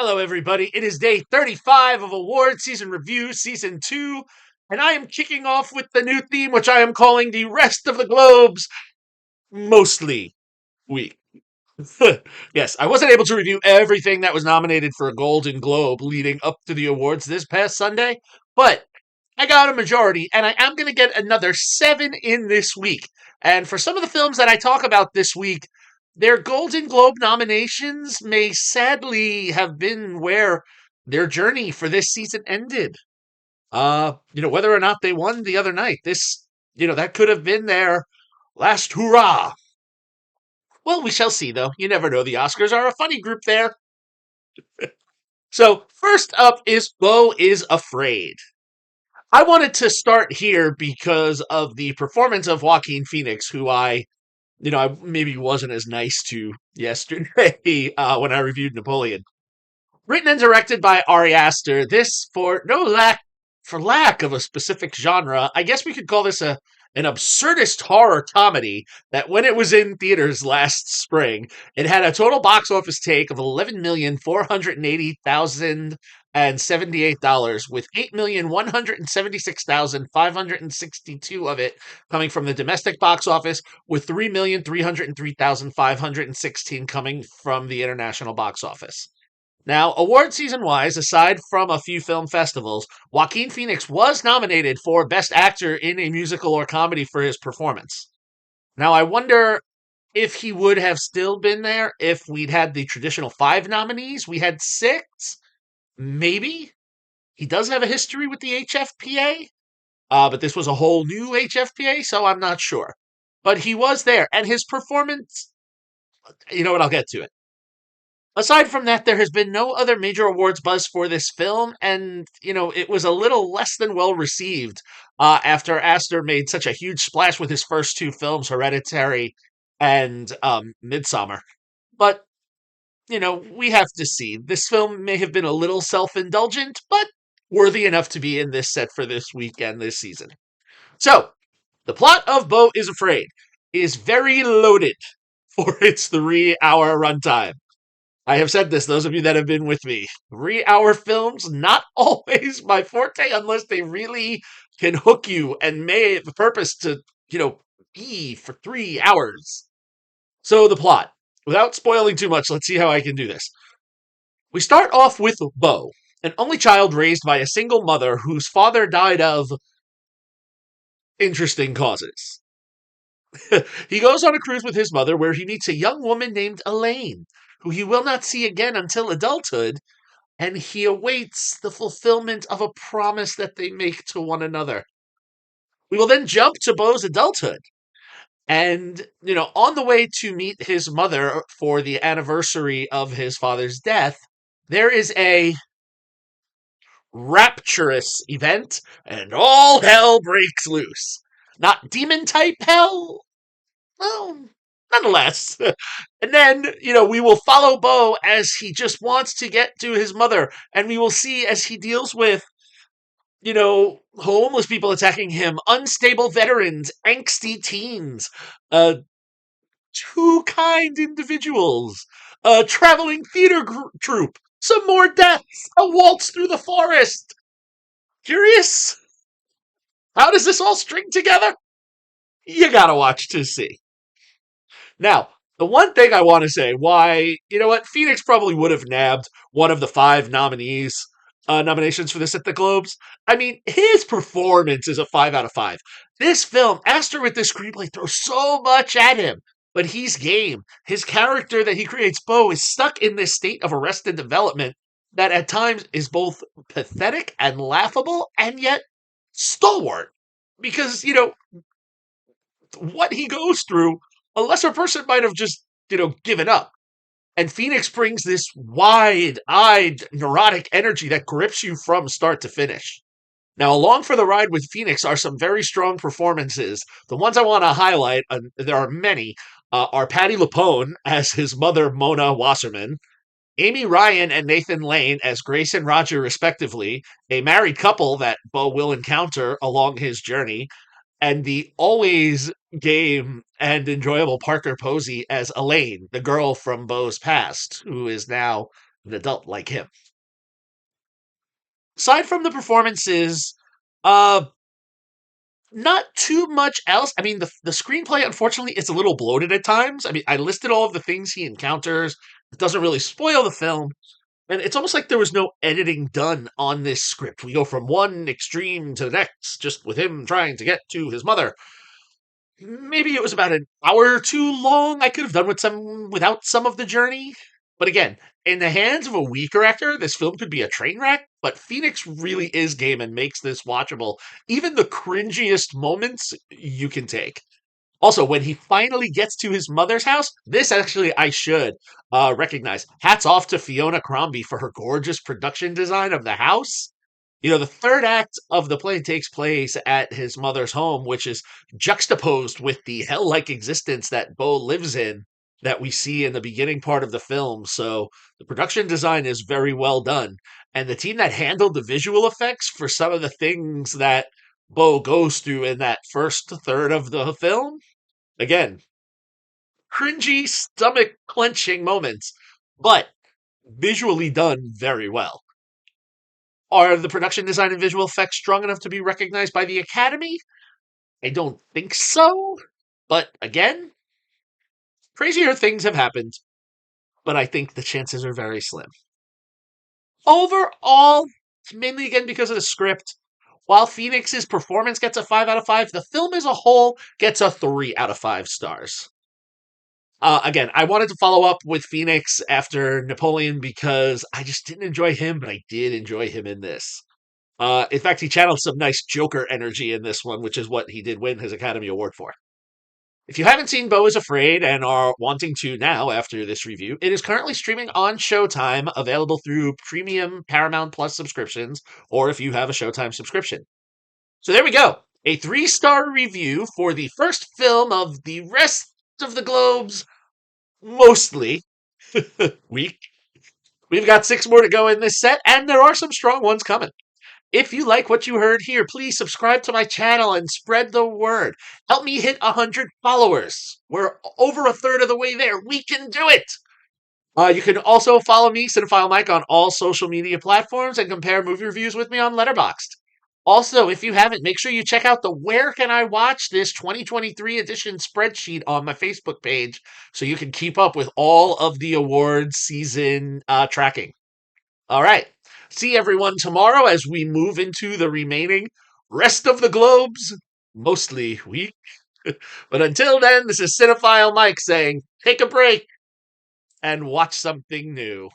Hello, everybody. It is day 35 of Award Season Review, Season 2, and I am kicking off with the new theme, which I am calling the Rest of the Globes Mostly Week. Yes, I wasn't able to review everything that was nominated for a Golden Globe leading up to the awards this past Sunday, but I got a majority, and I am going to get another 7 in this week. And for some of the films that I talk about this week, their Golden Globe nominations may sadly have been where their journey for this season ended. Whether or not they won the other night, that could have been their last hurrah. Well, we shall see, though. You never know. The Oscars are a funny group there. So, first up is Beau is Afraid. I wanted to start here because of the performance of Joaquin Phoenix, who I maybe wasn't as nice to yesterday when I reviewed Napoleon. Written and directed by Ari Aster, this for lack of a specific genre, I guess we could call this an absurdist horror comedy that when it was in theaters last spring, it had a total box office take of $11,480,078 with 8,176,562 of it coming from the domestic box office, with 3,303,516 coming from the international box office. Now, award season wise, aside from a few film festivals, Joaquin Phoenix was nominated for Best Actor in a Musical or Comedy for his performance. Now, I wonder if he would have still been there if we'd had the traditional 5 nominees. We had 6, maybe. He does have a history with the HFPA, but this was a whole new HFPA, so I'm not sure. But he was there, and his performance, you know what, I'll get to it. Aside from that, there has been no other major awards buzz for this film, and it was a little less than well received after Aster made such a huge splash with his first 2 films, Hereditary and Midsummer. But we have to see. This film may have been a little self-indulgent, but worthy enough to be in this set for this weekend, this season. So, the plot of Beau is Afraid is very loaded for its 3-hour runtime. I have said this, those of you that have been with me. 3-hour films, not always my forte unless they really can hook you and may the purpose to, be for 3 hours. So the plot. Without spoiling too much, let's see how I can do this. We start off with Beau, an only child raised by a single mother whose father died of interesting causes. He goes on a cruise with his mother where he meets a young woman named Elaine, who he will not see again until adulthood, and he awaits the fulfillment of a promise that they make to one another. We will then jump to Beau's adulthood. And, on the way to meet his mother for the anniversary of his father's death, there is a rapturous event, and all hell breaks loose. Not demon type hell, well, nonetheless. And then, we will follow Beau as he just wants to get to his mother, and we will see as he deals with, homeless people attacking him, unstable veterans, angsty teens, too kind individuals, a traveling theater troupe, some more deaths, a waltz through the forest. Curious? How does this all string together? You gotta watch to see. Now, the one thing I want to say, why, Phoenix probably would have nabbed one of the 5 nominations for this at the Globes. I mean, his performance is a 5 out of 5. This film, Aster with this screenplay throws so much at him, but he's game. His character that he creates, Beau, is stuck in this state of arrested development that at times is both pathetic and laughable, and yet stalwart. Because, what he goes through, a lesser person might have just, given up. And Phoenix brings this wide-eyed, neurotic energy that grips you from start to finish. Now, along for the ride with Phoenix are some very strong performances. The ones I want to highlight, there are many, are Patti LuPone as his mother, Mona Wasserman, Amy Ryan and Nathan Lane as Grace and Roger, respectively, a married couple that Beau will encounter along his journey, and the always game and enjoyable Parker Posey as Elaine, the girl from Beau's past, who is now an adult like him. Aside from the performances, uh, not too much else. I mean, the screenplay, unfortunately, it's a little bloated at times. I mean, I listed all of the things he encounters. It doesn't really spoil the film. And it's almost like there was no editing done on this script. We go from one extreme to the next, just with him trying to get to his mother. Maybe it was about an hour too long. I could have done without some of the journey. But again, in the hands of a weaker actor, this film could be a train wreck. But Phoenix really is game and makes this watchable. Even the cringiest moments you can take. Also, when he finally gets to his mother's house, this actually I should recognize. Hats off to Fiona Crombie for her gorgeous production design of the house. You know, the third act of the play takes place at his mother's home, which is juxtaposed with the hell like existence that Beau lives in that we see in the beginning part of the film. So the production design is very well done. And the team that handled the visual effects for some of the things that Beau goes through in that first third of the film, again, cringy, stomach clenching moments, but visually done very well. Are the production design and visual effects strong enough to be recognized by the Academy? I don't think so. But again, crazier things have happened, but I think the chances are very slim. Overall, mainly again because of the script, while Phoenix's performance gets a 5 out of 5, the film as a whole gets a 3 out of 5 stars. Again, I wanted to follow up with Phoenix after Napoleon because I just didn't enjoy him, but I did enjoy him in this. In fact, he channeled some nice Joker energy in this one, which is what he did win his Academy Award for. If you haven't seen Beau is Afraid and are wanting to now after this review, it is currently streaming on Showtime, available through premium Paramount Plus subscriptions, or if you have a Showtime subscription. So there we go. A 3-star review for the first film of the rest of the Globe's mostly week. We've got 6 more to go in this set, and there are some strong ones coming. If you like what you heard here, please subscribe to my channel and spread the word. Help me hit 100 followers. We're over a third of the way there. We can do it. You can also follow me, Cinephile Mike, on all social media platforms and compare movie reviews with me on Letterboxd. Also, if you haven't, make sure you check out the Where Can I Watch This 2023 edition spreadsheet on my Facebook page so you can keep up with all of the awards season tracking. All right. See everyone tomorrow as we move into the remaining rest of the Globe's mostly week. But until then, this is Cinephile Mike saying, take a break and watch something new.